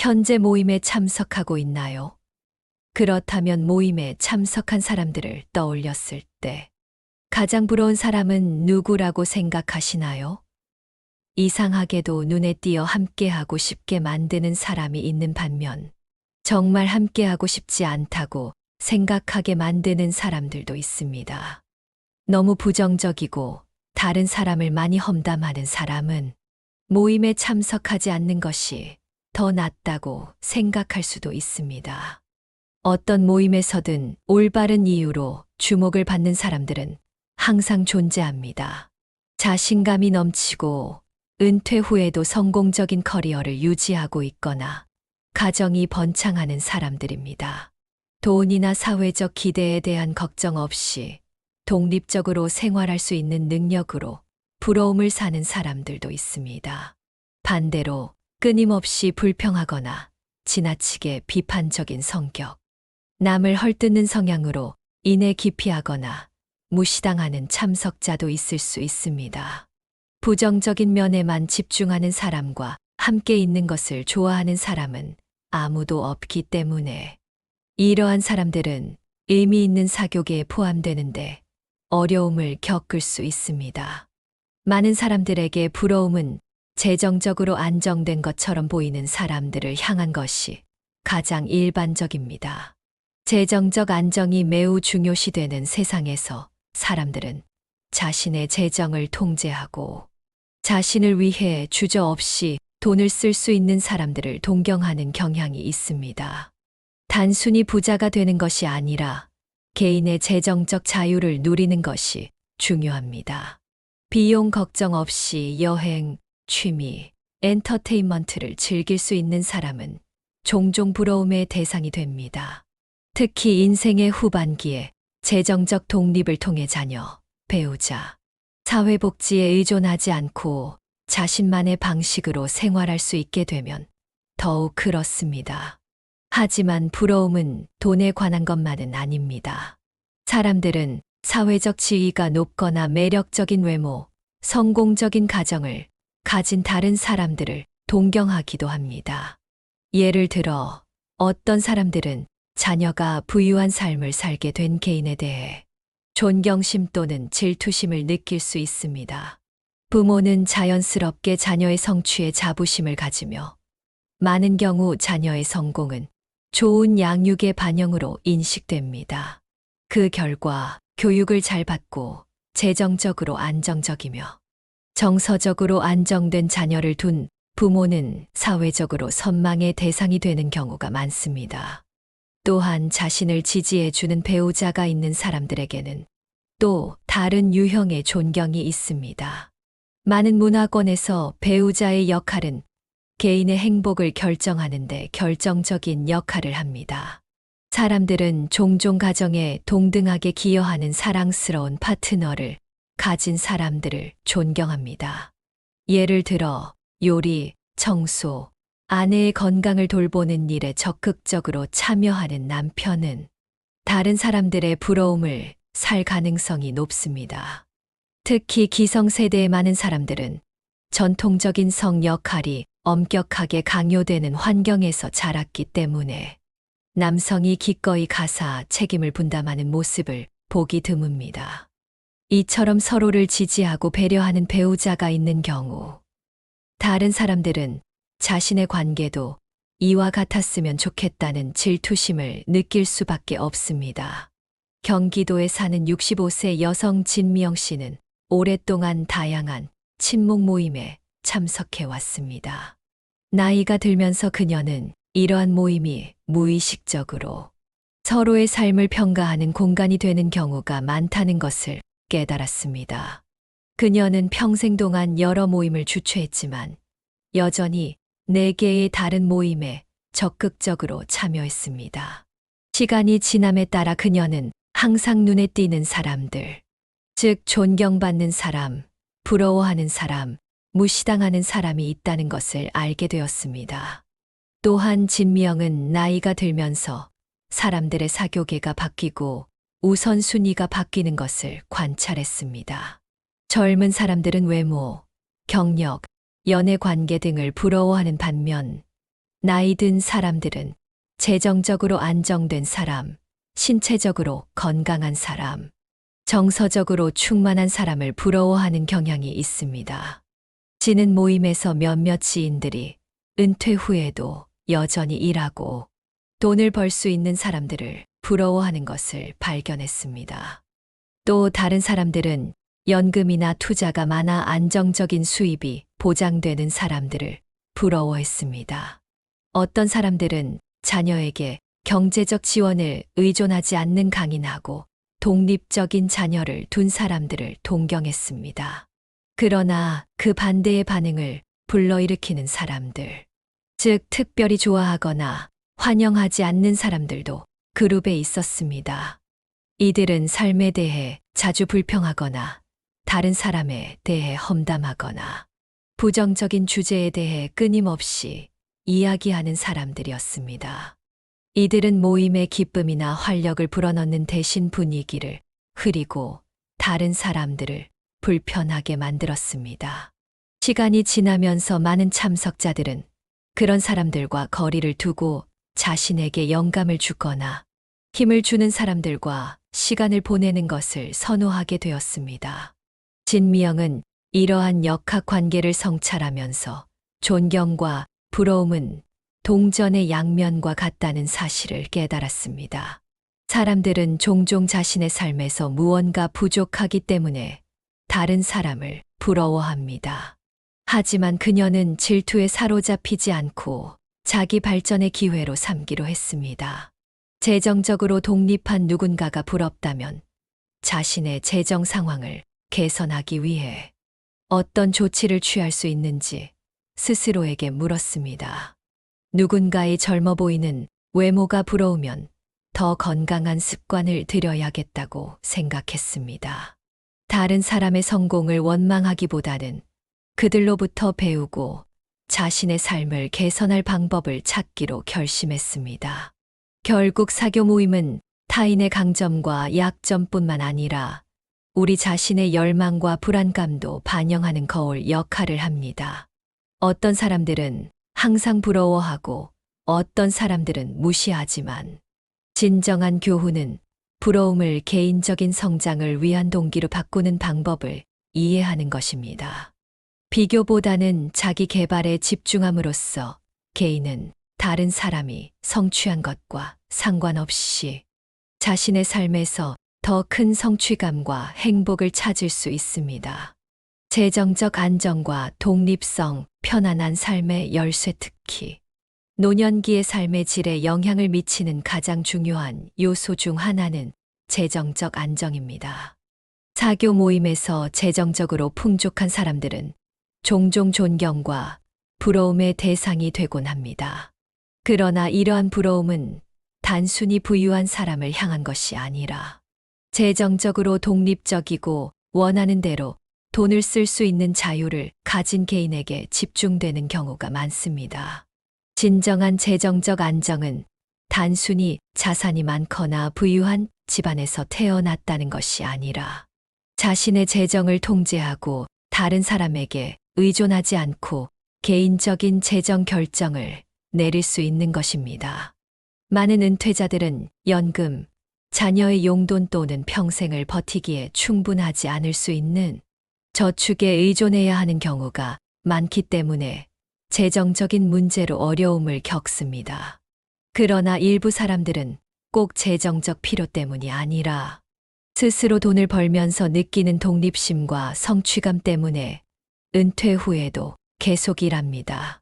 현재 모임에 참석하고 있나요? 그렇다면 모임에 참석한 사람들을 떠올렸을 때 가장 부러운 사람은 누구라고 생각하시나요? 이상하게도 눈에 띄어 함께하고 싶게 만드는 사람이 있는 반면 정말 함께하고 싶지 않다고 생각하게 만드는 사람들도 있습니다. 너무 부정적이고 다른 사람을 많이 험담하는 사람은 모임에 참석하지 않는 것이 더 낫다고 생각할 수도 있습니다. 어떤 모임에서든 올바른 이유로 주목을 받는 사람들은 항상 존재합니다. 자신감이 넘치고 은퇴 후에도 성공적인 커리어를 유지하고 있거나 가정이 번창하는 사람들입니다. 돈이나 사회적 기대에 대한 걱정 없이 독립적으로 생활할 수 있는 능력으로 부러움을 사는 사람들도 있습니다. 반대로 끊임없이 불평하거나 지나치게 비판적인 성격, 남을 헐뜯는 성향으로 인해 기피하거나 무시당하는 참석자도 있을 수 있습니다. 부정적인 면에만 집중하는 사람과 함께 있는 것을 좋아하는 사람은 아무도 없기 때문에 이러한 사람들은 의미 있는 사교계에 포함되는데 어려움을 겪을 수 있습니다. 많은 사람들에게 부러움은 재정적으로 안정된 것처럼 보이는 사람들을 향한 것이 가장 일반적입니다. 재정적 안정이 매우 중요시되는 세상에서 사람들은 자신의 재정을 통제하고 자신을 위해 주저없이 돈을 쓸 수 있는 사람들을 동경하는 경향이 있습니다. 단순히 부자가 되는 것이 아니라 개인의 재정적 자유를 누리는 것이 중요합니다. 비용 걱정 없이 여행, 취미, 엔터테인먼트를 즐길 수 있는 사람은 종종 부러움의 대상이 됩니다. 특히 인생의 후반기에 재정적 독립을 통해 자녀, 배우자, 사회복지에 의존하지 않고 자신만의 방식으로 생활할 수 있게 되면 더욱 그렇습니다. 하지만 부러움은 돈에 관한 것만은 아닙니다. 사람들은 사회적 지위가 높거나 매력적인 외모, 성공적인 가정을 가진 다른 사람들을 동경하기도 합니다. 예를 들어 어떤 사람들은 자녀가 부유한 삶을 살게 된 개인에 대해 존경심 또는 질투심을 느낄 수 있습니다. 부모는 자연스럽게 자녀의 성취에 자부심을 가지며 많은 경우 자녀의 성공은 좋은 양육의 반영으로 인식됩니다. 그 결과 교육을 잘 받고 재정적으로 안정적이며 정서적으로 안정된 자녀를 둔 부모는 사회적으로 선망의 대상이 되는 경우가 많습니다. 또한 자신을 지지해주는 배우자가 있는 사람들에게는 또 다른 유형의 존경이 있습니다. 많은 문화권에서 배우자의 역할은 개인의 행복을 결정하는 데 결정적인 역할을 합니다. 사람들은 종종 가정에 동등하게 기여하는 사랑스러운 파트너를 가진 사람들을 존경합니다. 예를 들어 요리, 청소, 아내의 건강을 돌보는 일에 적극적으로 참여하는 남편은 다른 사람들의 부러움을 살 가능성이 높습니다. 특히 기성세대의 많은 사람들은 전통적인 성 역할이 엄격하게 강요되는 환경에서 자랐기 때문에 남성이 기꺼이 가사 책임을 분담하는 모습을 보기 드뭅니다. 이처럼 서로를 지지하고 배려하는 배우자가 있는 경우 다른 사람들은 자신의 관계도 이와 같았으면 좋겠다는 질투심을 느낄 수밖에 없습니다. 경기도에 사는 65세 여성 진미영 씨는 오랫동안 다양한 친목 모임에 참석해 왔습니다. 나이가 들면서 그녀는 이러한 모임이 무의식적으로 서로의 삶을 평가하는 공간이 되는 경우가 많다는 것을 깨달았습니다. 그녀는 평생 동안 여러 모임을 주최했지만 여전히 4개의 다른 모임에 적극적으로 참여했습니다. 시간이 지남에 따라 그녀는 항상 눈에 띄는 사람들, 즉 존경받는 사람, 부러워하는 사람, 무시당하는 사람이 있다는 것을 알게 되었습니다. 또한 진미영은 나이가 들면서 사람들의 사교계가 바뀌고 우선순위가 바뀌는 것을 관찰했습니다. 젊은 사람들은 외모, 경력, 연애 관계 등을 부러워하는 반면 나이 든 사람들은 재정적으로 안정된 사람, 신체적으로 건강한 사람, 정서적으로 충만한 사람을 부러워하는 경향이 있습니다. 지는 모임에서 몇몇 지인들이 은퇴 후에도 여전히 일하고 돈을 벌 수 있는 사람들을 부러워하는 것을 발견했습니다. 또 다른 사람들은 연금이나 투자가 많아 안정적인 수입이 보장되는 사람들을 부러워했습니다. 어떤 사람들은 자녀에게 경제적 지원을 의존하지 않는 강인하고 독립적인 자녀를 둔 사람들을 동경했습니다. 그러나 그 반대의 반응을 불러일으키는 사람들, 즉 특별히 좋아하거나 환영하지 않는 사람들도 그룹에 있었습니다. 이들은 삶에 대해 자주 불평하거나 다른 사람에 대해 험담하거나 부정적인 주제에 대해 끊임없이 이야기하는 사람들이었습니다. 이들은 모임의 기쁨이나 활력을 불어넣는 대신 분위기를 흐리고 다른 사람들을 불편하게 만들었습니다. 시간이 지나면서 많은 참석자들은 그런 사람들과 거리를 두고 자신에게 영감을 주거나 힘을 주는 사람들과 시간을 보내는 것을 선호하게 되었습니다. 진미영은 이러한 역학 관계를 성찰하면서 존경과 부러움은 동전의 양면과 같다는 사실을 깨달았습니다. 사람들은 종종 자신의 삶에서 무언가 부족하기 때문에 다른 사람을 부러워합니다. 하지만 그녀는 질투에 사로잡히지 않고 자기 발전의 기회로 삼기로 했습니다. 재정적으로 독립한 누군가가 부럽다면 자신의 재정 상황을 개선하기 위해 어떤 조치를 취할 수 있는지 스스로에게 물었습니다. 누군가의 젊어 보이는 외모가 부러우면 더 건강한 습관을 들여야겠다고 생각했습니다. 다른 사람의 성공을 원망하기보다는 그들로부터 배우고 자신의 삶을 개선할 방법을 찾기로 결심했습니다. 결국 사교 모임은 타인의 강점과 약점뿐만 아니라 우리 자신의 열망과 불안감도 반영하는 거울 역할을 합니다. 어떤 사람들은 항상 부러워하고 어떤 사람들은 무시하지만 진정한 교훈은 부러움을 개인적인 성장을 위한 동기로 바꾸는 방법을 이해하는 것입니다. 비교보다는 자기 개발에 집중함으로써 개인은 다른 사람이 성취한 것과 상관없이 자신의 삶에서 더 큰 성취감과 행복을 찾을 수 있습니다. 재정적 안정과 독립성, 편안한 삶의 열쇠, 특히 노년기의 삶의 질에 영향을 미치는 가장 중요한 요소 중 하나는 재정적 안정입니다. 사교 모임에서 재정적으로 풍족한 사람들은 종종 존경과 부러움의 대상이 되곤 합니다. 그러나 이러한 부러움은 단순히 부유한 사람을 향한 것이 아니라 재정적으로 독립적이고 원하는 대로 돈을 쓸 수 있는 자유를 가진 개인에게 집중되는 경우가 많습니다. 진정한 재정적 안정은 단순히 자산이 많거나 부유한 집안에서 태어났다는 것이 아니라 자신의 재정을 통제하고 다른 사람에게 의존하지 않고 개인적인 재정 결정을 내릴 수 있는 것입니다. 많은 은퇴자들은 연금, 자녀의 용돈 또는 평생을 버티기에 충분하지 않을 수 있는 저축에 의존해야 하는 경우가 많기 때문에 재정적인 문제로 어려움을 겪습니다. 그러나 일부 사람들은 꼭 재정적 필요 때문이 아니라 스스로 돈을 벌면서 느끼는 독립심과 성취감 때문에 은퇴 후에도 계속 일합니다.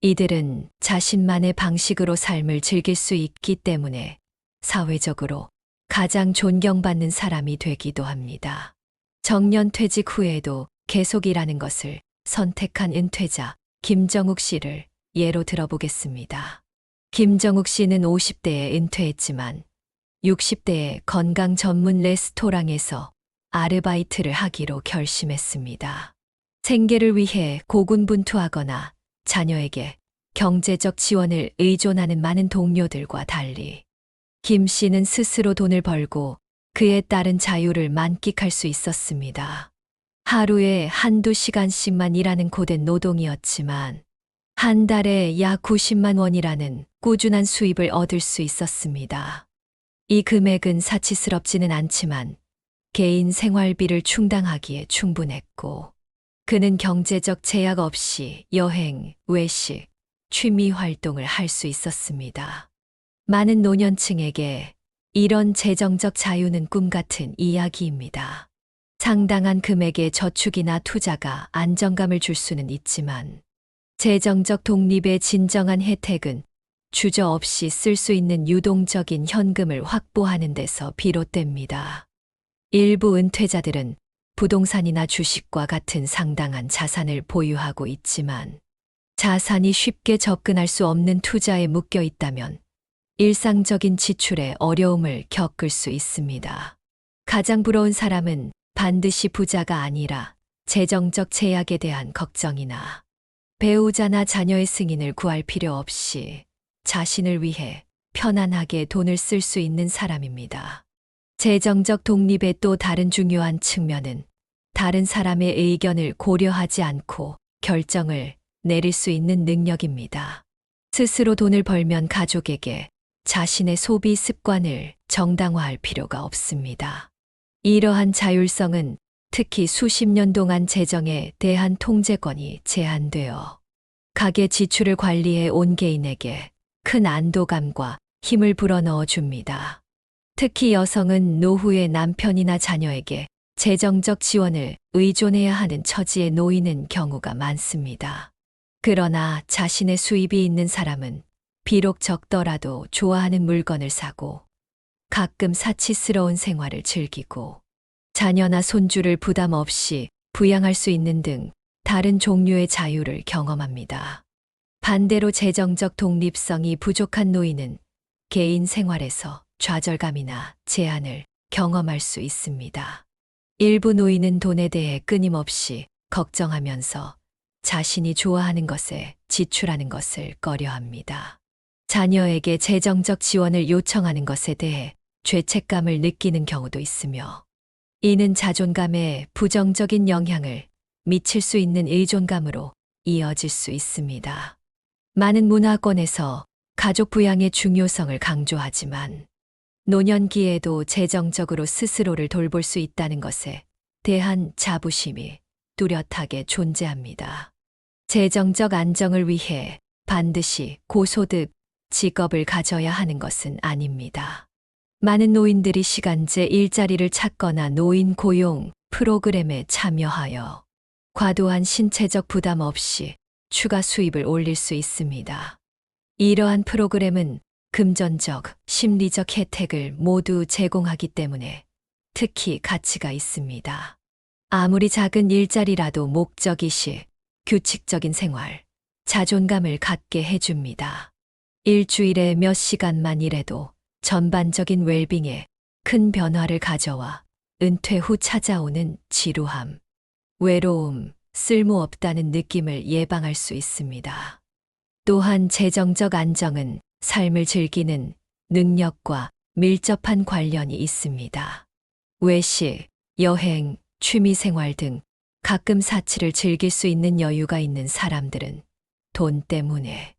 이들은 자신만의 방식으로 삶을 즐길 수 있기 때문에 사회적으로 가장 존경받는 사람이 되기도 합니다. 정년퇴직 후에도 계속 일하는 것을 선택한 은퇴자 김정욱 씨를 예로 들어보겠습니다. 김정욱 씨는 50대에 은퇴했지만 60대에 건강 전문 레스토랑에서 아르바이트를 하기로 결심했습니다. 생계를 위해 고군분투하거나 자녀에게 경제적 지원을 의존하는 많은 동료들과 달리 김 씨는 스스로 돈을 벌고 그에 따른 자유를 만끽할 수 있었습니다. 하루에 한두 시간씩만 일하는 고된 노동이었지만 한 달에 약 90만 원이라는 꾸준한 수입을 얻을 수 있었습니다. 이 금액은 사치스럽지는 않지만 개인 생활비를 충당하기에 충분했고, 그는 경제적 제약 없이 여행, 외식, 취미 활동을 할 수 있었습니다. 많은 노년층에게 이런 재정적 자유는 꿈 같은 이야기입니다. 상당한 금액의 저축이나 투자가 안정감을 줄 수는 있지만, 재정적 독립의 진정한 혜택은 주저없이 쓸 수 있는 유동적인 현금을 확보하는 데서 비롯됩니다. 일부 은퇴자들은 부동산이나 주식과 같은 상당한 자산을 보유하고 있지만, 자산이 쉽게 접근할 수 없는 투자에 묶여 있다면 일상적인 지출에 어려움을 겪을 수 있습니다. 가장 부러운 사람은 반드시 부자가 아니라 재정적 제약에 대한 걱정이나 배우자나 자녀의 승인을 구할 필요 없이 자신을 위해 편안하게 돈을 쓸 수 있는 사람입니다. 재정적 독립의 또 다른 중요한 측면은 다른 사람의 의견을 고려하지 않고 결정을 내릴 수 있는 능력입니다. 스스로 돈을 벌면 가족에게 자신의 소비 습관을 정당화할 필요가 없습니다. 이러한 자율성은 특히 수십 년 동안 재정에 대한 통제권이 제한되어 가계 지출을 관리해 온 개인에게 큰 안도감과 힘을 불어넣어 줍니다. 특히 여성은 노후에 남편이나 자녀에게 재정적 지원을 의존해야 하는 처지에 놓이는 경우가 많습니다. 그러나 자신의 수입이 있는 사람은 비록 적더라도 좋아하는 물건을 사고 가끔 사치스러운 생활을 즐기고 자녀나 손주를 부담 없이 부양할 수 있는 등 다른 종류의 자유를 경험합니다. 반대로 재정적 독립성이 부족한 노인은 개인 생활에서 좌절감이나 제한을 경험할 수 있습니다. 일부 노인은 돈에 대해 끊임없이 걱정하면서 자신이 좋아하는 것에 지출하는 것을 꺼려합니다. 자녀에게 재정적 지원을 요청하는 것에 대해 죄책감을 느끼는 경우도 있으며, 이는 자존감에 부정적인 영향을 미칠 수 있는 의존감으로 이어질 수 있습니다. 많은 문화권에서 가족 부양의 중요성을 강조하지만, 노년기에도 재정적으로 스스로를 돌볼 수 있다는 것에 대한 자부심이 뚜렷하게 존재합니다. 재정적 안정을 위해 반드시 고소득 직업을 가져야 하는 것은 아닙니다. 많은 노인들이 시간제 일자리를 찾거나 노인 고용 프로그램에 참여하여 과도한 신체적 부담 없이 추가 수입을 올릴 수 있습니다. 이러한 프로그램은 금전적, 심리적 혜택을 모두 제공하기 때문에 특히 가치가 있습니다. 아무리 작은 일자리라도 목적이시, 규칙적인 생활, 자존감을 갖게 해줍니다. 일주일에 몇 시간만 일해도 전반적인 웰빙에 큰 변화를 가져와 은퇴 후 찾아오는 지루함, 외로움, 쓸모없다는 느낌을 예방할 수 있습니다. 또한 재정적 안정은 삶을 즐기는 능력과 밀접한 관련이 있습니다. 외식, 여행, 취미생활 등 가끔 사치를 즐길 수 있는 여유가 있는 사람들은 돈 때문에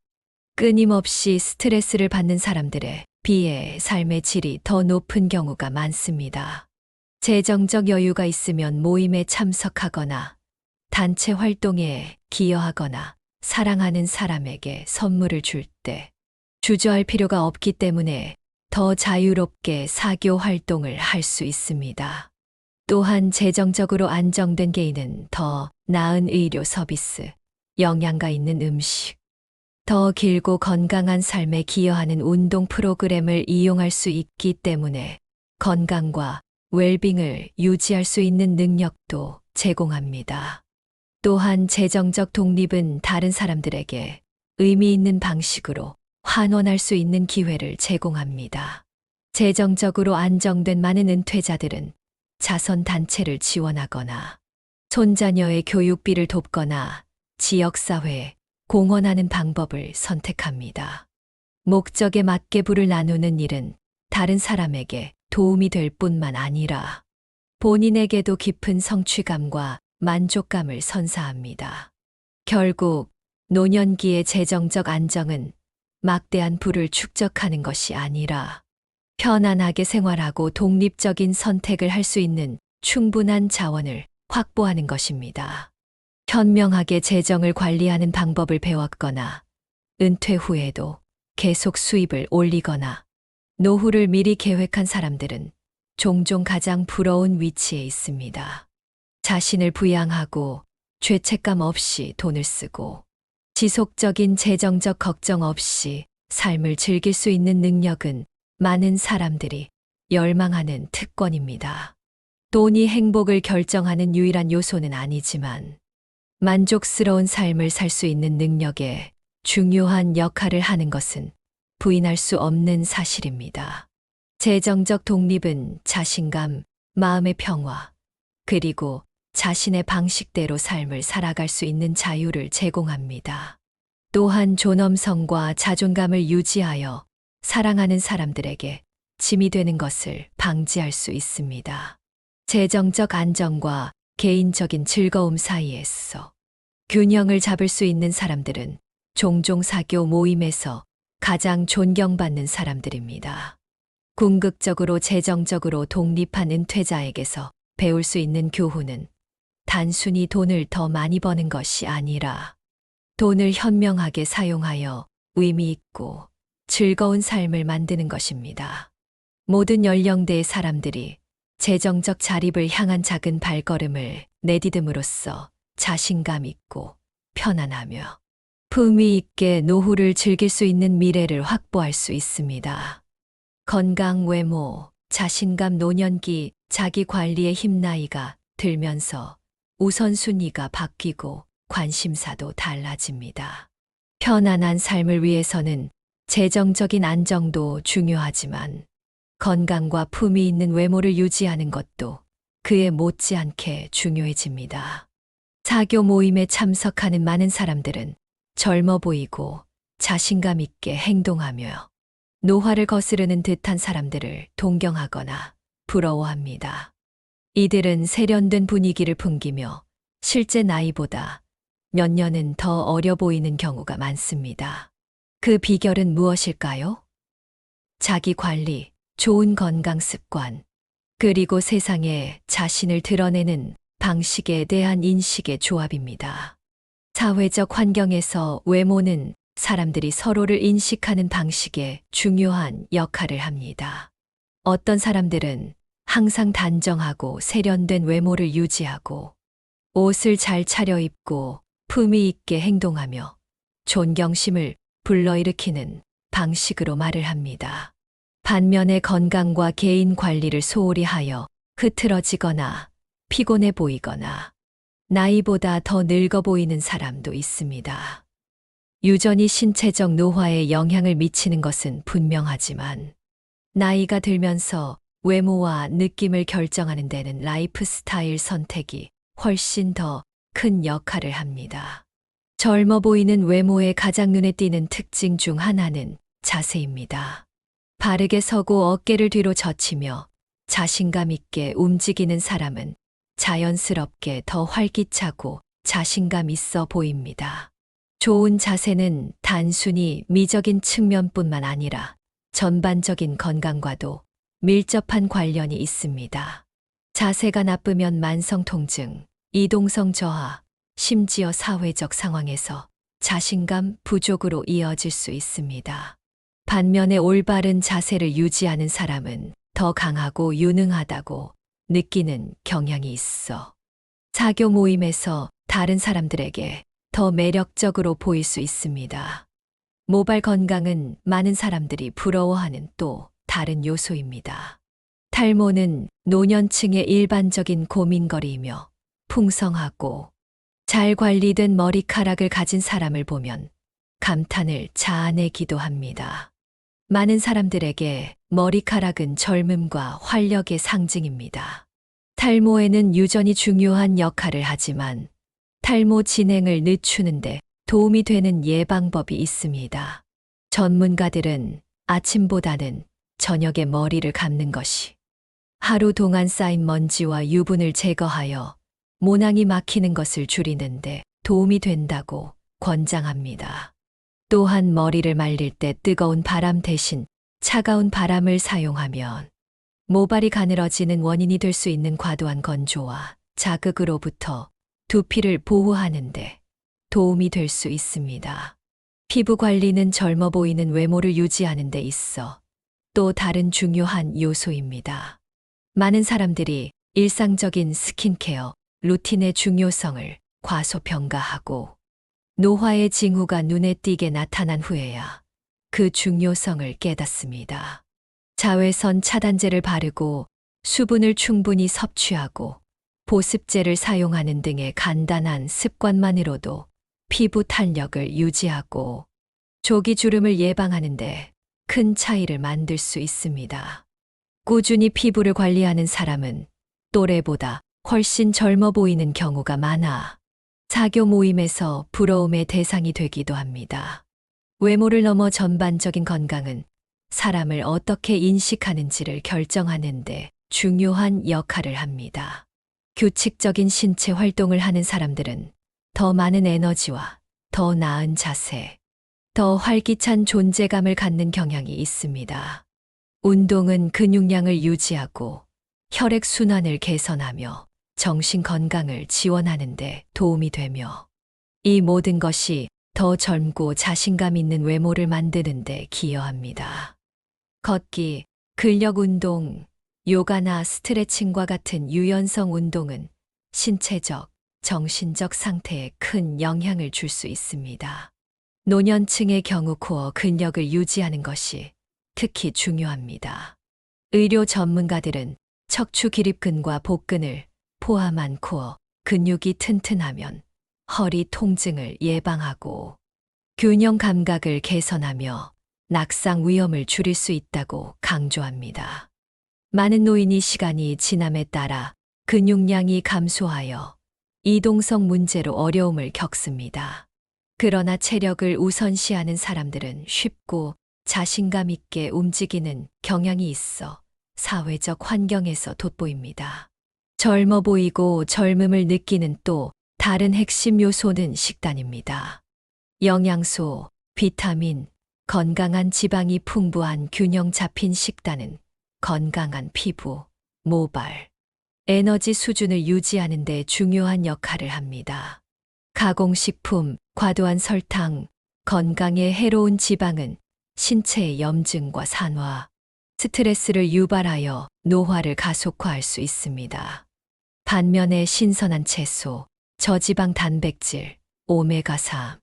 끊임없이 스트레스를 받는 사람들에 비해 삶의 질이 더 높은 경우가 많습니다. 재정적 여유가 있으면 모임에 참석하거나 단체 활동에 기여하거나 사랑하는 사람에게 선물을 줄 때 주저할 필요가 없기 때문에 더 자유롭게 사교 활동을 할 수 있습니다. 또한 재정적으로 안정된 개인은 더 나은 의료 서비스, 영양가 있는 음식, 더 길고 건강한 삶에 기여하는 운동 프로그램을 이용할 수 있기 때문에 건강과 웰빙을 유지할 수 있는 능력도 제공합니다. 또한 재정적 독립은 다른 사람들에게 의미 있는 방식으로 환원할 수 있는 기회를 제공합니다. 재정적으로 안정된 많은 은퇴자들은 자선단체를 지원하거나 손자녀의 교육비를 돕거나 지역사회에 공헌하는 방법을 선택합니다. 목적에 맞게 부를 나누는 일은 다른 사람에게 도움이 될 뿐만 아니라 본인에게도 깊은 성취감과 만족감을 선사합니다. 결국 노년기의 재정적 안정은 막대한 부를 축적하는 것이 아니라 편안하게 생활하고 독립적인 선택을 할 수 있는 충분한 자원을 확보하는 것입니다. 현명하게 재정을 관리하는 방법을 배웠거나 은퇴 후에도 계속 수입을 올리거나 노후를 미리 계획한 사람들은 종종 가장 부러운 위치에 있습니다. 자신을 부양하고 죄책감 없이 돈을 쓰고 지속적인 재정적 걱정 없이 삶을 즐길 수 있는 능력은 많은 사람들이 열망하는 특권입니다. 돈이 행복을 결정하는 유일한 요소는 아니지만 만족스러운 삶을 살 수 있는 능력에 중요한 역할을 하는 것은 부인할 수 없는 사실입니다. 재정적 독립은 자신감, 마음의 평화, 그리고 자신의 방식대로 삶을 살아갈 수 있는 자유를 제공합니다. 또한 존엄성과 자존감을 유지하여 사랑하는 사람들에게 짐이 되는 것을 방지할 수 있습니다. 재정적 안정과 개인적인 즐거움 사이에서 균형을 잡을 수 있는 사람들은 종종 사교 모임에서 가장 존경받는 사람들입니다. 궁극적으로 재정적으로 독립한 은퇴자에게서 배울 수 있는 교훈은 단순히 돈을 더 많이 버는 것이 아니라 돈을 현명하게 사용하여 의미 있고 즐거운 삶을 만드는 것입니다. 모든 연령대의 사람들이 재정적 자립을 향한 작은 발걸음을 내디듬으로써 자신감 있고 편안하며 품위 있게 노후를 즐길 수 있는 미래를 확보할 수 있습니다. 건강, 외모, 자신감, 노년기, 자기 관리의 힘 나이가 들면서 우선순위가 바뀌고 관심사도 달라집니다. 편안한 삶을 위해서는 재정적인 안정도 중요하지만 건강과 품위 있는 외모를 유지하는 것도 그에 못지않게 중요해집니다. 사교 모임에 참석하는 많은 사람들은 젊어 보이고 자신감 있게 행동하며 노화를 거스르는 듯한 사람들을 동경하거나 부러워합니다. 이들은 세련된 분위기를 풍기며 실제 나이보다 몇 년은 더 어려 보이는 경우가 많습니다. 그 비결은 무엇일까요? 자기 관리, 좋은 건강 습관, 그리고 세상에 자신을 드러내는 방식에 대한 인식의 조합입니다. 사회적 환경에서 외모는 사람들이 서로를 인식하는 방식에 중요한 역할을 합니다. 어떤 사람들은 항상 단정하고 세련된 외모를 유지하고 옷을 잘 차려입고 품위 있게 행동하며 존경심을 불러일으키는 방식으로 말을 합니다. 반면에 건강과 개인 관리를 소홀히 하여 흐트러지거나 피곤해 보이거나 나이보다 더 늙어 보이는 사람도 있습니다. 유전이 신체적 노화에 영향을 미치는 것은 분명하지만 나이가 들면서 외모와 느낌을 결정하는 데는 라이프 스타일 선택이 훨씬 더 큰 역할을 합니다. 젊어 보이는 외모의 가장 눈에 띄는 특징 중 하나는 자세입니다. 바르게 서고 어깨를 뒤로 젖히며 자신감 있게 움직이는 사람은 자연스럽게 더 활기차고 자신감 있어 보입니다. 좋은 자세는 단순히 미적인 측면뿐만 아니라 전반적인 건강과도 밀접한 관련이 있습니다. 자세가 나쁘면 만성 통증, 이동성 저하, 심지어 사회적 상황에서 자신감 부족으로 이어질 수 있습니다. 반면에 올바른 자세를 유지하는 사람은 더 강하고 유능하다고 느끼는 경향이 있어 사교 모임에서 다른 사람들에게 더 매력적으로 보일 수 있습니다. 모발 건강은 많은 사람들이 부러워하는 또 다른 요소입니다. 탈모는 노년층의 일반적인 고민거리이며 풍성하고 잘 관리된 머리카락을 가진 사람을 보면 감탄을 자아내기도 합니다. 많은 사람들에게 머리카락은 젊음과 활력의 상징입니다. 탈모에는 유전이 중요한 역할을 하지만 탈모 진행을 늦추는데 도움이 되는 예방법이 있습니다. 전문가들은 아침보다는 저녁에 머리를 감는 것이 하루 동안 쌓인 먼지와 유분을 제거하여 모낭이 막히는 것을 줄이는데 도움이 된다고 권장합니다. 또한 머리를 말릴 때 뜨거운 바람 대신 차가운 바람을 사용하면 모발이 가늘어지는 원인이 될 수 있는 과도한 건조와 자극으로부터 두피를 보호하는데 도움이 될 수 있습니다. 피부 관리는 젊어 보이는 외모를 유지하는 데 있어 또 다른 중요한 요소입니다. 많은 사람들이 일상적인 스킨케어 루틴의 중요성을 과소평가하고 노화의 징후가 눈에 띄게 나타난 후에야 그 중요성을 깨닫습니다. 자외선 차단제를 바르고 수분을 충분히 섭취하고 보습제를 사용하는 등의 간단한 습관만으로도 피부 탄력을 유지하고 조기 주름을 예방하는데 큰 차이를 만들 수 있습니다. 꾸준히 피부를 관리하는 사람은 또래보다 훨씬 젊어 보이는 경우가 많아 사교 모임에서 부러움의 대상이 되기도 합니다. 외모를 넘어 전반적인 건강은 사람을 어떻게 인식하는지를 결정하는데 중요한 역할을 합니다. 규칙적인 신체 활동을 하는 사람들은 더 많은 에너지와 더 나은 자세, 더 활기찬 존재감을 갖는 경향이 있습니다. 운동은 근육량을 유지하고 혈액순환을 개선하며 정신 건강을 지원하는 데 도움이 되며 이 모든 것이 더 젊고 자신감 있는 외모를 만드는 데 기여합니다. 걷기, 근력 운동, 요가나 스트레칭과 같은 유연성 운동은 신체적, 정신적 상태에 큰 영향을 줄 수 있습니다. 노년층의 경우 코어 근력을 유지하는 것이 특히 중요합니다. 의료 전문가들은 척추 기립근과 복근을 포함한 코어 근육이 튼튼하면 허리 통증을 예방하고 균형 감각을 개선하며 낙상 위험을 줄일 수 있다고 강조합니다. 많은 노인이 시간이 지남에 따라 근육량이 감소하여 이동성 문제로 어려움을 겪습니다. 그러나 체력을 우선시하는 사람들은 쉽고 자신감 있게 움직이는 경향이 있어 사회적 환경에서 돋보입니다. 젊어 보이고 젊음을 느끼는 또 다른 핵심 요소는 식단입니다. 영양소, 비타민, 건강한 지방이 풍부한 균형 잡힌 식단은 건강한 피부, 모발, 에너지 수준을 유지하는 데 중요한 역할을 합니다. 가공식품, 과도한 설탕, 건강에 해로운 지방은 신체의 염증과 산화, 스트레스를 유발하여 노화를 가속화할 수 있습니다. 반면에 신선한 채소, 저지방 단백질, 오메가3,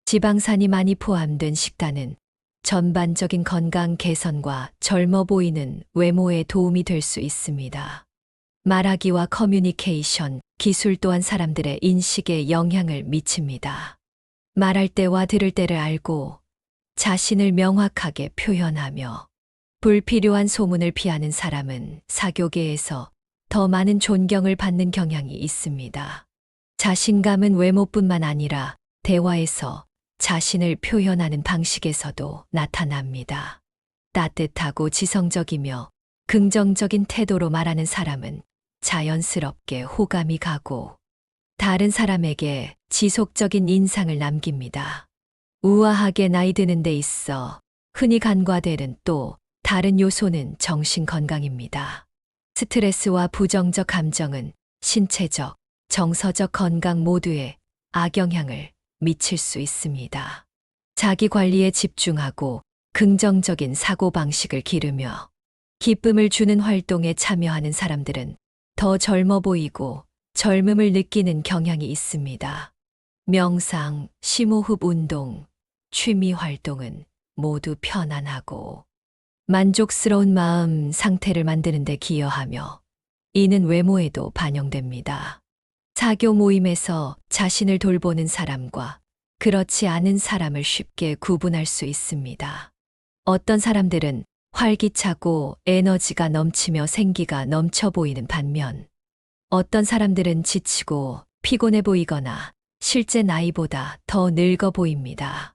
지방산이 많이 포함된 식단은 전반적인 건강 개선과 젊어 보이는 외모에 도움이 될 수 있습니다. 말하기와 커뮤니케이션, 기술 또한 사람들의 인식에 영향을 미칩니다. 말할 때와 들을 때를 알고 자신을 명확하게 표현하며 불필요한 소문을 피하는 사람은 사교계에서 더 많은 존경을 받는 경향이 있습니다. 자신감은 외모뿐만 아니라 대화에서 자신을 표현하는 방식에서도 나타납니다. 따뜻하고 지성적이며 긍정적인 태도로 말하는 사람은 자연스럽게 호감이 가고 다른 사람에게 지속적인 인상을 남깁니다. 우아하게 나이 드는 데 있어 흔히 간과되는 또 다른 요소는 정신 건강입니다. 스트레스와 부정적 감정은 신체적, 정서적 건강 모두에 악영향을 미칠 수 있습니다. 자기 관리에 집중하고 긍정적인 사고방식을 기르며 기쁨을 주는 활동에 참여하는 사람들은 더 젊어 보이고 젊음을 느끼는 경향이 있습니다. 명상, 심호흡 운동, 취미 활동은 모두 편안하고 만족스러운 마음 상태를 만드는 데 기여하며 이는 외모에도 반영됩니다. 사교 모임에서 자신을 돌보는 사람과 그렇지 않은 사람을 쉽게 구분할 수 있습니다. 어떤 사람들은 활기차고 에너지가 넘치며 생기가 넘쳐 보이는 반면 어떤 사람들은 지치고 피곤해 보이거나 실제 나이보다 더 늙어 보입니다.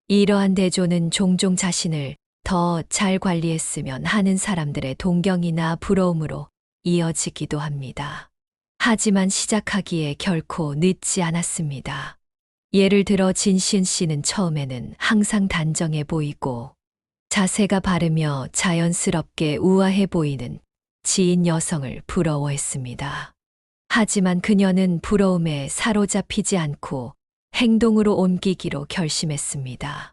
이러한 대조는 종종 자신을 더 잘 관리했으면 하는 사람들의 동경이나 부러움으로 이어지기도 합니다. 하지만 시작하기에 결코 늦지 않았습니다. 예를 들어 진신 씨는 처음에는 항상 단정해 보이고 자세가 바르며 자연스럽게 우아해 보이는 지인 여성을 부러워했습니다. 하지만 그녀는 부러움에 사로잡히지 않고 행동으로 옮기기로 결심했습니다.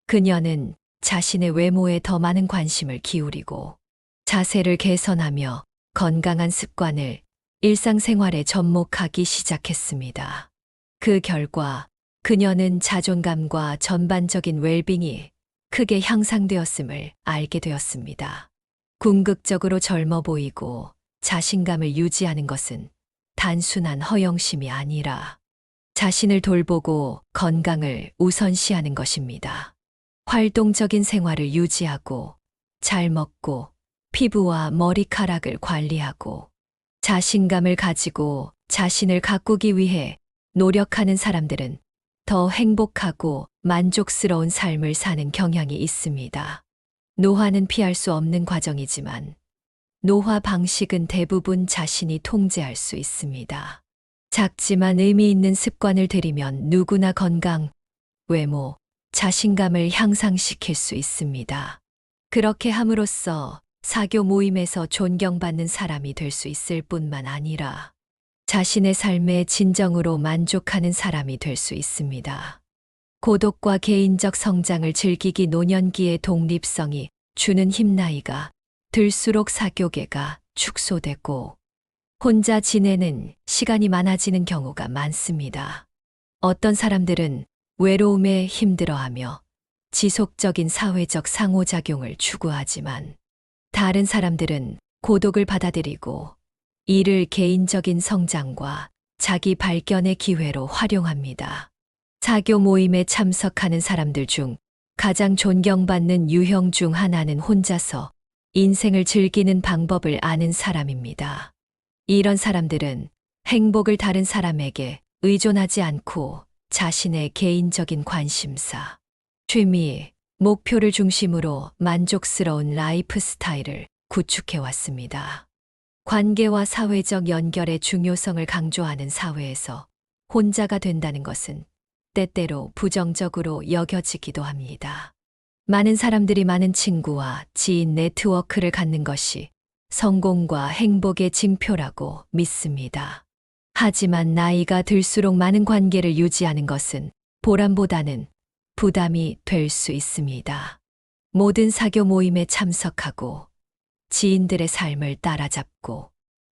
그녀는 자신의 외모에 더 많은 관심을 기울이고 자세를 개선하며 건강한 습관을 일상생활에 접목하기 시작했습니다. 그 결과 그녀는 자존감과 전반적인 웰빙이 크게 향상되었음을 알게 되었습니다. 궁극적으로 젊어 보이고 자신감을 유지하는 것은 단순한 허영심이 아니라 자신을 돌보고 건강을 우선시하는 것입니다. 활동적인 생활을 유지하고 잘 먹고 피부와 머리카락을 관리하고 자신감을 가지고 자신을 가꾸기 위해 노력하는 사람들은 더 행복하고 만족스러운 삶을 사는 경향이 있습니다. 노화는 피할 수 없는 과정이지만 노화 방식은 대부분 자신이 통제할 수 있습니다. 작지만 의미 있는 습관을 들이면 누구나 건강, 외모, 자신감을 향상시킬 수 있습니다. 그렇게 함으로써 사교 모임에서 존경받는 사람이 될 수 있을 뿐만 아니라 자신의 삶에 진정으로 만족하는 사람이 될 수 있습니다. 고독과 개인적 성장을 즐기기 노년기의 독립성이 주는 힘 나이가 들수록 사교계가 축소되고 혼자 지내는 시간이 많아지는 경우가 많습니다. 어떤 사람들은 외로움에 힘들어하며 지속적인 사회적 상호작용을 추구하지만 다른 사람들은 고독을 받아들이고 이를 개인적인 성장과 자기 발견의 기회로 활용합니다. 사교 모임에 참석하는 사람들 중 가장 존경받는 유형 중 하나는 혼자서 인생을 즐기는 방법을 아는 사람입니다. 이런 사람들은 행복을 다른 사람에게 의존하지 않고 자신의 개인적인 관심사, 취미, 목표를 중심으로 만족스러운 라이프 스타일을 구축해 왔습니다. 관계와 사회적 연결의 중요성을 강조하는 사회에서 혼자가 된다는 것은 때때로 부정적으로 여겨지기도 합니다. 많은 사람들이 많은 친구와 지인 네트워크를 갖는 것이 성공과 행복의 징표라고 믿습니다. 하지만 나이가 들수록 많은 관계를 유지하는 것은 보람보다는 부담이 될 수 있습니다. 모든 사교 모임에 참석하고 지인들의 삶을 따라잡고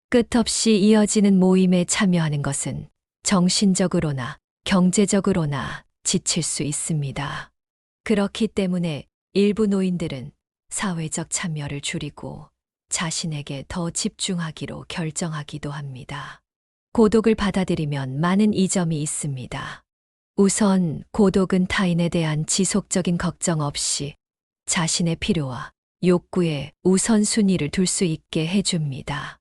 끝없이 이어지는 모임에 참여하는 것은 정신적으로나 경제적으로나 지칠 수 있습니다. 그렇기 때문에 일부 노인들은 사회적 참여를 줄이고 자신에게 더 집중하기로 결정하기도 합니다. 고독을 받아들이면 많은 이점이 있습니다. 우선 고독은 타인에 대한 지속적인 걱정 없이 자신의 필요와 욕구에 우선순위를 둘 수 있게 해줍니다.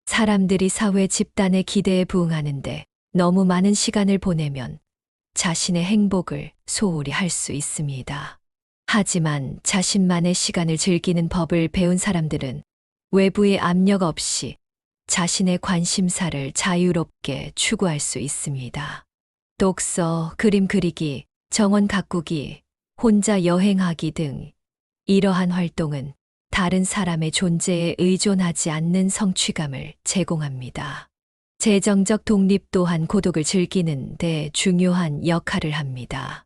사람들이 사회 집단의 기대에 부응하는데 너무 많은 시간을 보내면 자신의 행복을 소홀히 할 수 있습니다. 하지만 자신만의 시간을 즐기는 법을 배운 사람들은 외부의 압력 없이 자신의 관심사를 자유롭게 추구할 수 있습니다. 독서, 그림 그리기, 정원 가꾸기, 혼자 여행하기 등 이러한 활동은 다른 사람의 존재에 의존하지 않는 성취감을 제공합니다. 재정적 독립 또한 고독을 즐기는 데 중요한 역할을 합니다.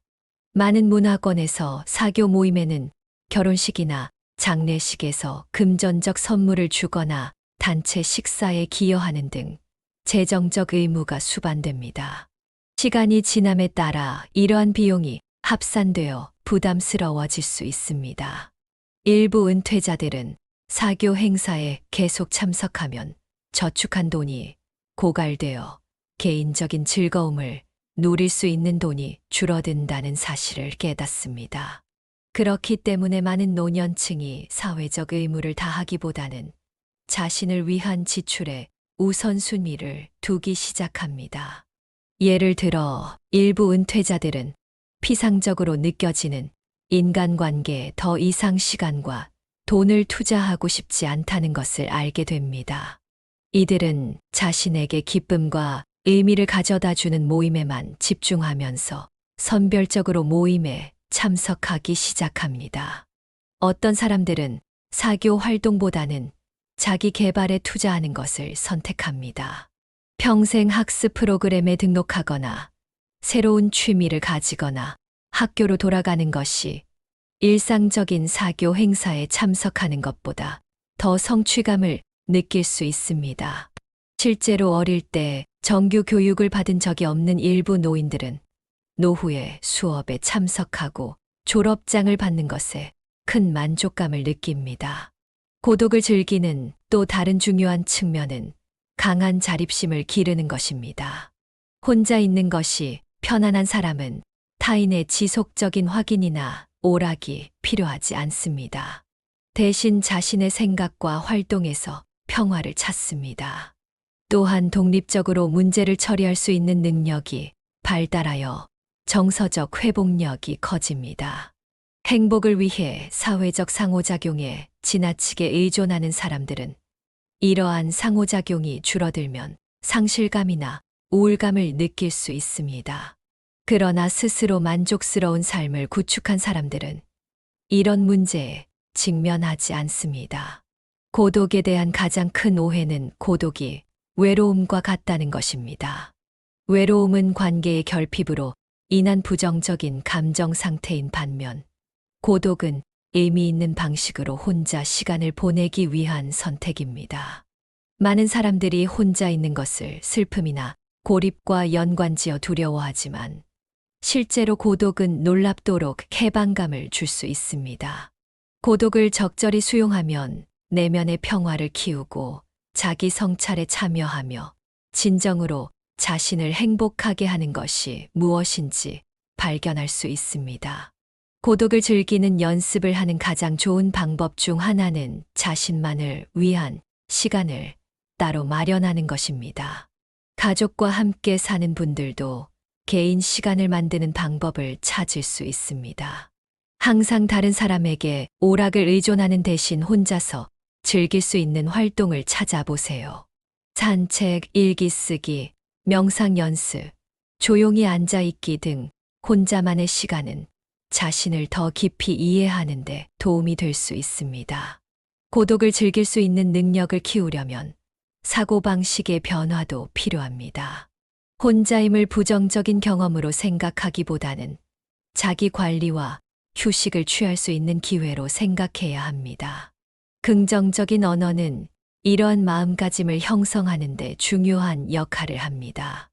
많은 문화권에서 사교 모임에는 결혼식이나 장례식에서 금전적 선물을 주거나 단체 식사에 기여하는 등 재정적 의무가 수반됩니다. 시간이 지남에 따라 이러한 비용이 합산되어 부담스러워질 수 있습니다. 일부 은퇴자들은 사교 행사에 계속 참석하면 저축한 돈이 고갈되어 개인적인 즐거움을 누릴 수 있는 돈이 줄어든다는 사실을 깨닫습니다. 그렇기 때문에 많은 노년층이 사회적 의무를 다하기보다는 자신을 위한 지출에 우선순위를 두기 시작합니다. 예를 들어 일부 은퇴자들은 피상적으로 느껴지는 인간관계에 더 이상 시간과 돈을 투자하고 싶지 않다는 것을 알게 됩니다. 이들은 자신에게 기쁨과 의미를 가져다 주는 모임에만 집중하면서 선별적으로 모임에 참석하기 시작합니다. 어떤 사람들은 사교 활동보다는 자기 개발에 투자하는 것을 선택합니다. 평생 학습 프로그램에 등록하거나 새로운 취미를 가지거나 학교로 돌아가는 것이 일상적인 사교 행사에 참석하는 것보다 더 성취감을 느낄 수 있습니다. 실제로 어릴 때 정규 교육을 받은 적이 없는 일부 노인들은 노후에 수업에 참석하고 졸업장을 받는 것에 큰 만족감을 느낍니다. 고독을 즐기는 또 다른 중요한 측면은 강한 자립심을 기르는 것입니다. 혼자 있는 것이 편안한 사람은 타인의 지속적인 확인이나 오락이 필요하지 않습니다. 대신 자신의 생각과 활동에서 평화를 찾습니다. 또한 독립적으로 문제를 처리할 수 있는 능력이 발달하여 정서적 회복력이 커집니다. 행복을 위해 사회적 상호작용에 지나치게 의존하는 사람들은 이러한 상호작용이 줄어들면 상실감이나 우울감을 느낄 수 있습니다. 그러나 스스로 만족스러운 삶을 구축한 사람들은 이런 문제에 직면하지 않습니다. 고독에 대한 가장 큰 오해는 고독이 외로움과 같다는 것입니다. 외로움은 관계의 결핍으로 인한 부정적인 감정 상태인 반면, 고독은 의미 있는 방식으로 혼자 시간을 보내기 위한 선택입니다. 많은 사람들이 혼자 있는 것을 슬픔이나 고립과 연관지어 두려워하지만, 실제로 고독은 놀랍도록 해방감을 줄 수 있습니다. 고독을 적절히 수용하면 내면의 평화를 키우고 자기 성찰에 참여하며 진정으로 자신을 행복하게 하는 것이 무엇인지 발견할 수 있습니다. 고독을 즐기는 연습을 하는 가장 좋은 방법 중 하나는 자신만을 위한 시간을 따로 마련하는 것입니다. 가족과 함께 사는 분들도 개인 시간을 만드는 방법을 찾을 수 있습니다. 항상 다른 사람에게 오락을 의존하는 대신 혼자서 즐길 수 있는 활동을 찾아보세요. 산책, 일기 쓰기, 명상 연습, 조용히 앉아 있기 등 혼자만의 시간은 자신을 더 깊이 이해하는 데 도움이 될 수 있습니다. 고독을 즐길 수 있는 능력을 키우려면 사고방식의 변화도 필요합니다. 혼자임을 부정적인 경험으로 생각하기보다는 자기 관리와 휴식을 취할 수 있는 기회로 생각해야 합니다. 긍정적인 언어는 이러한 마음가짐을 형성하는 데 중요한 역할을 합니다.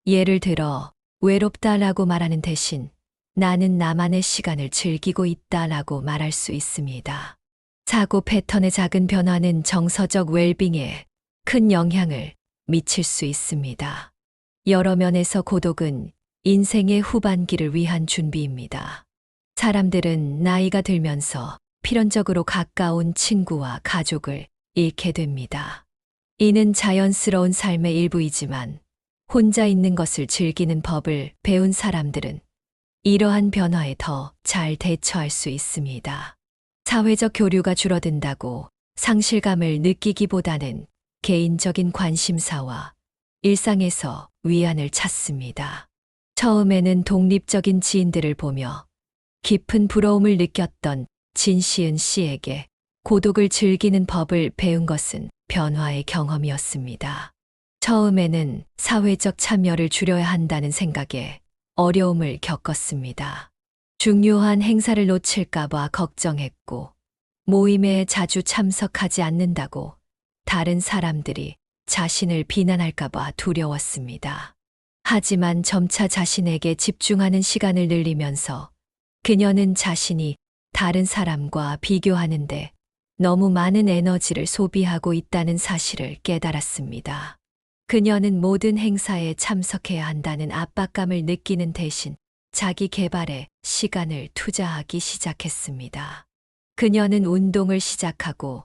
예를 들어, 외롭다라고 말하는 대신 나는 나만의 시간을 즐기고 있다라고 말할 수 있습니다. 사고 패턴의 작은 변화는 정서적 웰빙에 큰 영향을 미칠 수 있습니다. 여러 면에서 고독은 인생의 후반기를 위한 준비입니다. 사람들은 나이가 들면서 필연적으로 가까운 친구와 가족을 잃게 됩니다. 이는 자연스러운 삶의 일부이지만 혼자 있는 것을 즐기는 법을 배운 사람들은 이러한 변화에 더 잘 대처할 수 있습니다. 사회적 교류가 줄어든다고 상실감을 느끼기보다는 개인적인 관심사와 일상에서 위안을 찾습니다. 처음에는 독립적인 지인들을 보며 깊은 부러움을 느꼈던 진시은 씨에게 고독을 즐기는 법을 배운 것은 변화의 경험이었습니다. 처음에는 사회적 참여를 줄여야 한다는 생각에 어려움을 겪었습니다. 중요한 행사를 놓칠까봐 걱정했고, 모임에 자주 참석하지 않는다고 다른 사람들이 자신을 비난할까봐 두려웠습니다. 하지만 점차 자신에게 집중하는 시간을 늘리면서 그녀는 자신이 다른 사람과 비교하는데 너무 많은 에너지를 소비하고 있다는 사실을 깨달았습니다. 그녀는 모든 행사에 참석해야 한다는 압박감을 느끼는 대신 자기 개발에 시간을 투자하기 시작했습니다. 그녀는 운동을 시작하고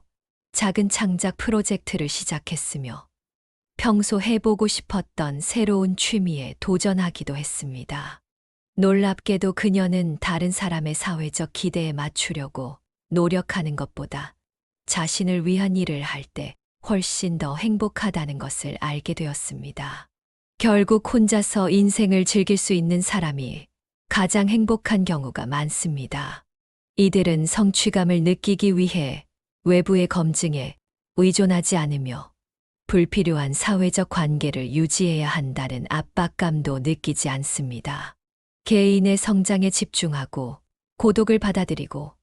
작은 창작 프로젝트를 시작했으며 평소 해보고 싶었던 새로운 취미에 도전하기도 했습니다. 놀랍게도 그녀는 다른 사람의 사회적 기대에 맞추려고 노력하는 것보다 자신을 위한 일을 할 때 훨씬 더 행복하다는 것을 알게 되었습니다. 결국 혼자서 인생을 즐길 수 있는 사람이 가장 행복한 경우가 많습니다. 이들은 성취감을 느끼기 위해 외부의 검증에 의존하지 않으며 불필요한 사회적 관계를 유지해야 한다는 압박감도 느끼지 않습니다. 개인의 성장에 집중하고 고독을 받아들이고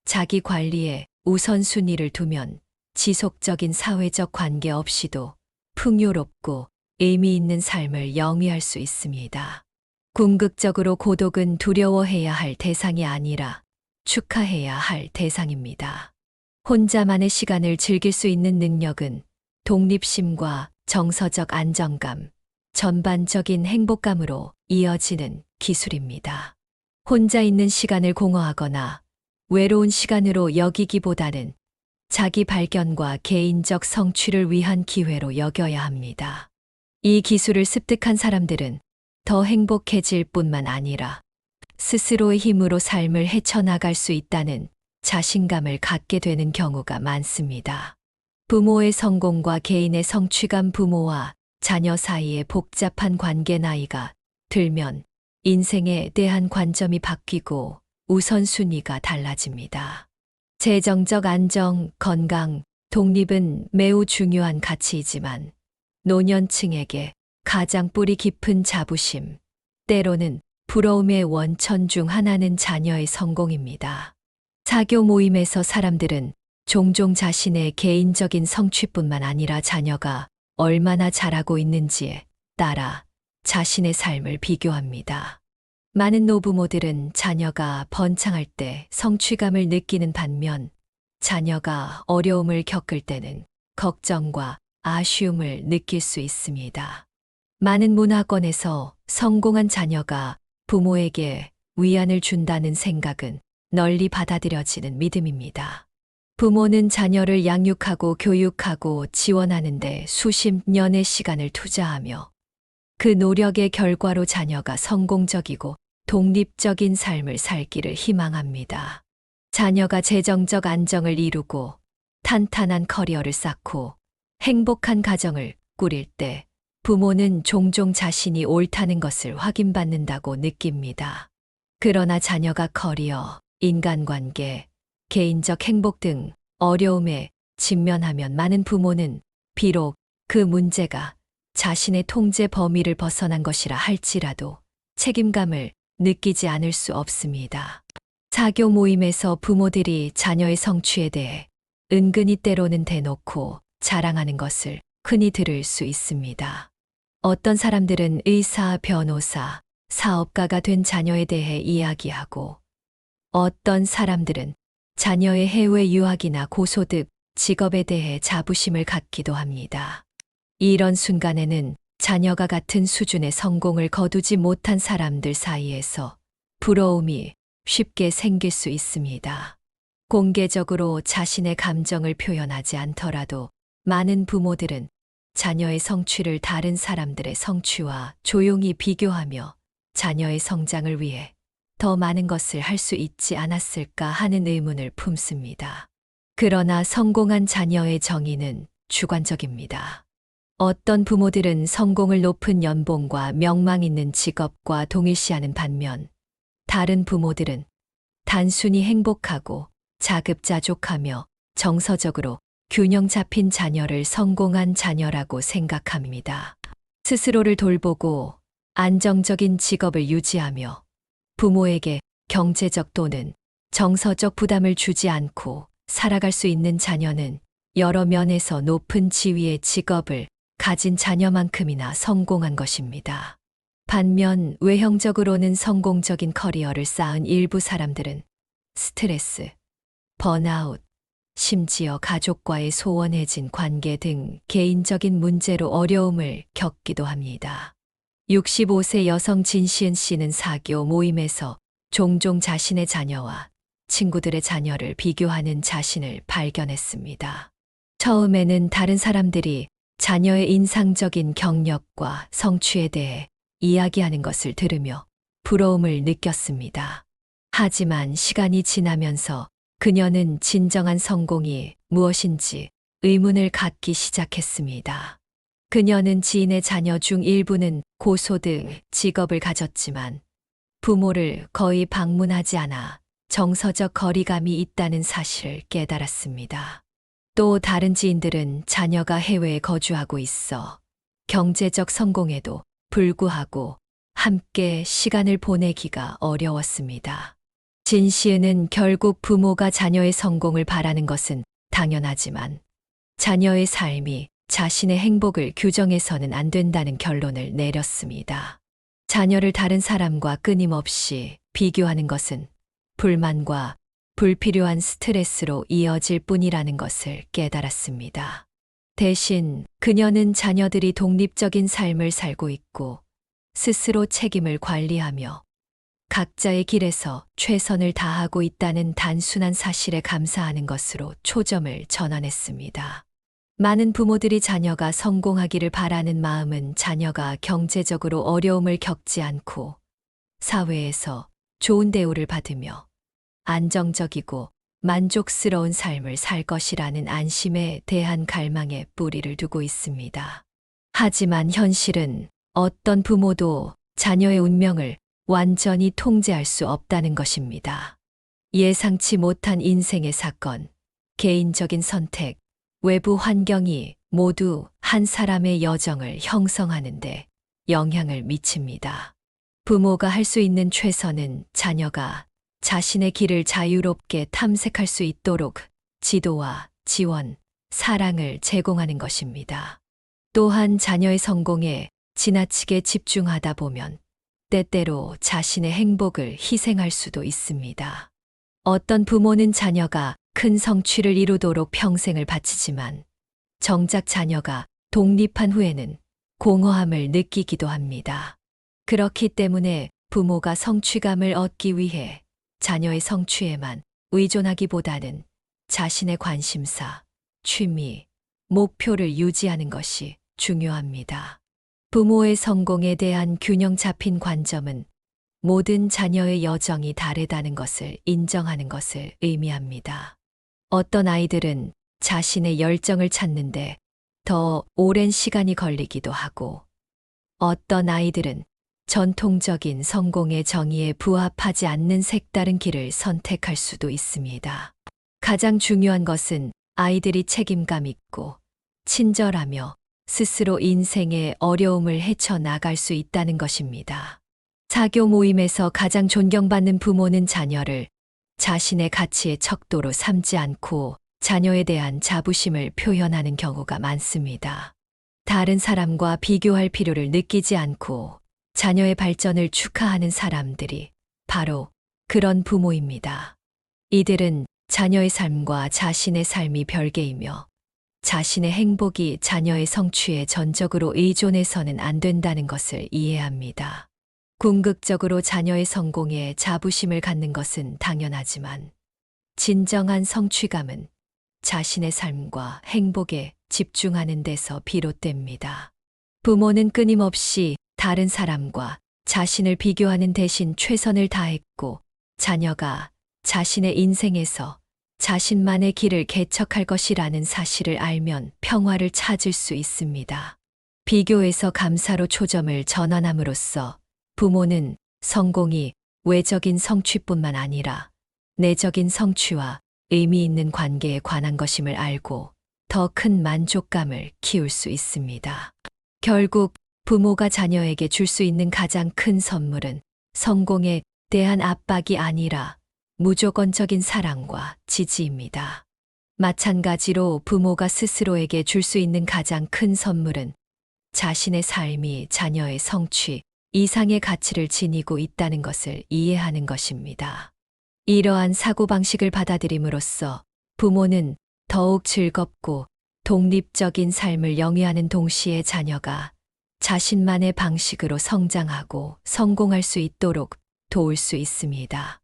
자기 관리에 우선순위를 두면 지속적인 사회적 관계 없이도 풍요롭고 의미 있는 삶을 영위할 수 있습니다. 궁극적으로 고독은 두려워해야 할 대상이 아니라 축하해야 할 대상입니다. 혼자만의 시간을 즐길 수 있는 능력은 독립심과 정서적 안정감, 전반적인 행복감으로 이어지는 기술입니다. 혼자 있는 시간을 공허하거나 외로운 시간으로 여기기보다는 자기 발견과 개인적 성취를 위한 기회로 여겨야 합니다. 이 기술을 습득한 사람들은 더 행복해질 뿐만 아니라 스스로의 힘으로 삶을 헤쳐나갈 수 있다는 자신감을 갖게 되는 경우가 많습니다. 부모의 성공과 개인의 성취감, 부모와 자녀 사이의 복잡한 관계, 나이가 들면 인생에 대한 관점이 바뀌고 우선순위가 달라집니다. 재정적 안정, 건강, 독립은 매우 중요한 가치이지만 노년층에게 가장 뿌리 깊은 자부심, 때로는 부러움의 원천 중 하나는 자녀의 성공입니다. 사교 모임에서 사람들은 종종 자신의 개인적인 성취뿐만 아니라 자녀가 얼마나 잘하고 있는지에 따라 자신의 삶을 비교합니다. 많은 노부모들은 자녀가 번창할 때 성취감을 느끼는 반면 자녀가 어려움을 겪을 때는 걱정과 아쉬움을 느낄 수 있습니다. 많은 문화권에서 성공한 자녀가 부모에게 위안을 준다는 생각은 널리 받아들여지는 믿음입니다. 부모는 자녀를 양육하고 교육하고 지원하는데 수십 년의 시간을 투자하며 그 노력의 결과로 자녀가 성공적이고 독립적인 삶을 살기를 희망합니다. 자녀가 재정적 안정을 이루고 탄탄한 커리어를 쌓고 행복한 가정을 꾸릴 때 부모는 종종 자신이 옳다는 것을 확인받는다고 느낍니다. 그러나 자녀가 커리어, 인간관계, 개인적 행복 등 어려움에 직면하면 많은 부모는 비록 그 문제가 자신의 통제 범위를 벗어난 것이라 할지라도 책임감을 느끼지 않을 수 없습니다. 사교 모임에서 부모들이 자녀의 성취에 대해 은근히 때로는 대놓고 자랑하는 것을 흔히 들을 수 있습니다. 어떤 사람들은 의사, 변호사, 사업가가 된 자녀에 대해 이야기하고 어떤 사람들은 자녀의 해외 유학이나 고소득, 직업에 대해 자부심을 갖기도 합니다. 이런 순간에는 자녀가 같은 수준의 성공을 거두지 못한 사람들 사이에서 부러움이 쉽게 생길 수 있습니다. 공개적으로 자신의 감정을 표현하지 않더라도 많은 부모들은 자녀의 성취를 다른 사람들의 성취와 조용히 비교하며 자녀의 성장을 위해 더 많은 것을 할 수 있지 않았을까 하는 의문을 품습니다. 그러나 성공한 자녀의 정의는 주관적입니다. 어떤 부모들은 성공을 높은 연봉과 명망 있는 직업과 동일시하는 반면 다른 부모들은 단순히 행복하고 자급자족하며 정서적으로 균형 잡힌 자녀를 성공한 자녀라고 생각합니다. 스스로를 돌보고 안정적인 직업을 유지하며 부모에게 경제적 또는 정서적 부담을 주지 않고 살아갈 수 있는 자녀는 여러 면에서 높은 지위의 직업을 가진 자녀만큼이나 성공한 것입니다. 반면 외형적으로는 성공적인 커리어를 쌓은 일부 사람들은 스트레스, 번아웃, 심지어 가족과의 소원해진 관계 등 개인적인 문제로 어려움을 겪기도 합니다. 65세 여성 진시은 씨는 사교 모임에서 종종 자신의 자녀와 친구들의 자녀를 비교하는 자신을 발견했습니다. 처음에는 다른 사람들이 자녀의 인상적인 경력과 성취에 대해 이야기하는 것을 들으며 부러움을 느꼈습니다. 하지만 시간이 지나면서 그녀는 진정한 성공이 무엇인지 의문을 갖기 시작했습니다. 그녀는 지인의 자녀 중 일부는 고소득 직업을 가졌지만 부모를 거의 방문하지 않아 정서적 거리감이 있다는 사실을 깨달았습니다. 또 다른 지인들은 자녀가 해외에 거주하고 있어 경제적 성공에도 불구하고 함께 시간을 보내기가 어려웠습니다. 진시은은 결국 부모가 자녀의 성공을 바라는 것은 당연하지만 자녀의 삶이 자신의 행복을 규정해서는 안 된다는 결론을 내렸습니다. 자녀를 다른 사람과 끊임없이 비교하는 것은 불만과 불필요한 스트레스로 이어질 뿐이라는 것을 깨달았습니다. 대신 그녀는 자녀들이 독립적인 삶을 살고 있고 스스로 책임을 관리하며 각자의 길에서 최선을 다하고 있다는 단순한 사실에 감사하는 것으로 초점을 전환했습니다. 많은 부모들이 자녀가 성공하기를 바라는 마음은 자녀가 경제적으로 어려움을 겪지 않고 사회에서 좋은 대우를 받으며 안정적이고 만족스러운 삶을 살 것이라는 안심에 대한 갈망에 뿌리를 두고 있습니다. 하지만 현실은 어떤 부모도 자녀의 운명을 완전히 통제할 수 없다는 것입니다. 예상치 못한 인생의 사건, 개인적인 선택, 외부 환경이 모두 한 사람의 여정을 형성하는데 영향을 미칩니다. 부모가 할 수 있는 최선은 자녀가 자신의 길을 자유롭게 탐색할 수 있도록 지도와 지원, 사랑을 제공하는 것입니다. 또한 자녀의 성공에 지나치게 집중하다 보면 때때로 자신의 행복을 희생할 수도 있습니다. 어떤 부모는 자녀가 큰 성취를 이루도록 평생을 바치지만 정작 자녀가 독립한 후에는 공허함을 느끼기도 합니다. 그렇기 때문에 부모가 성취감을 얻기 위해 자녀의 성취에만 의존하기보다는 자신의 관심사, 취미, 목표를 유지하는 것이 중요합니다. 부모의 성공에 대한 균형 잡힌 관점은 모든 자녀의 여정이 다르다는 것을 인정하는 것을 의미합니다. 어떤 아이들은 자신의 열정을 찾는데 더 오랜 시간이 걸리기도 하고, 어떤 아이들은 전통적인 성공의 정의에 부합하지 않는 색다른 길을 선택할 수도 있습니다. 가장 중요한 것은 아이들이 책임감 있고 친절하며 스스로 인생의 어려움을 헤쳐나갈 수 있다는 것입니다. 사교 모임에서 가장 존경받는 부모는 자녀를 자신의 가치의 척도로 삼지 않고 자녀에 대한 자부심을 표현하는 경우가 많습니다. 다른 사람과 비교할 필요를 느끼지 않고 자녀의 발전을 축하하는 사람들이 바로 그런 부모입니다. 이들은 자녀의 삶과 자신의 삶이 별개이며 자신의 행복이 자녀의 성취에 전적으로 의존해서는 안 된다는 것을 이해합니다. 궁극적으로 자녀의 성공에 자부심을 갖는 것은 당연하지만 진정한 성취감은 자신의 삶과 행복에 집중하는 데서 비롯됩니다. 부모는 끊임없이 다른 사람과 자신을 비교하는 대신 최선을 다했고 자녀가 자신의 인생에서 자신만의 길을 개척할 것이라는 사실을 알면 평화를 찾을 수 있습니다. 비교에서 감사로 초점을 전환함으로써 부모는 성공이 외적인 성취뿐만 아니라 내적인 성취와 의미 있는 관계에 관한 것임을 알고 더 큰 만족감을 키울 수 있습니다. 결국 부모가 자녀에게 줄 수 있는 가장 큰 선물은 성공에 대한 압박이 아니라 무조건적인 사랑과 지지입니다. 마찬가지로 부모가 스스로에게 줄 수 있는 가장 큰 선물은 자신의 삶이 자녀의 성취 이상의 가치를 지니고 있다는 것을 이해하는 것입니다. 이러한 사고방식을 받아들임으로써 부모는 더욱 즐겁고 독립적인 삶을 영위하는 동시에 자녀가 자신만의 방식으로 성장하고 성공할 수 있도록 도울 수 있습니다.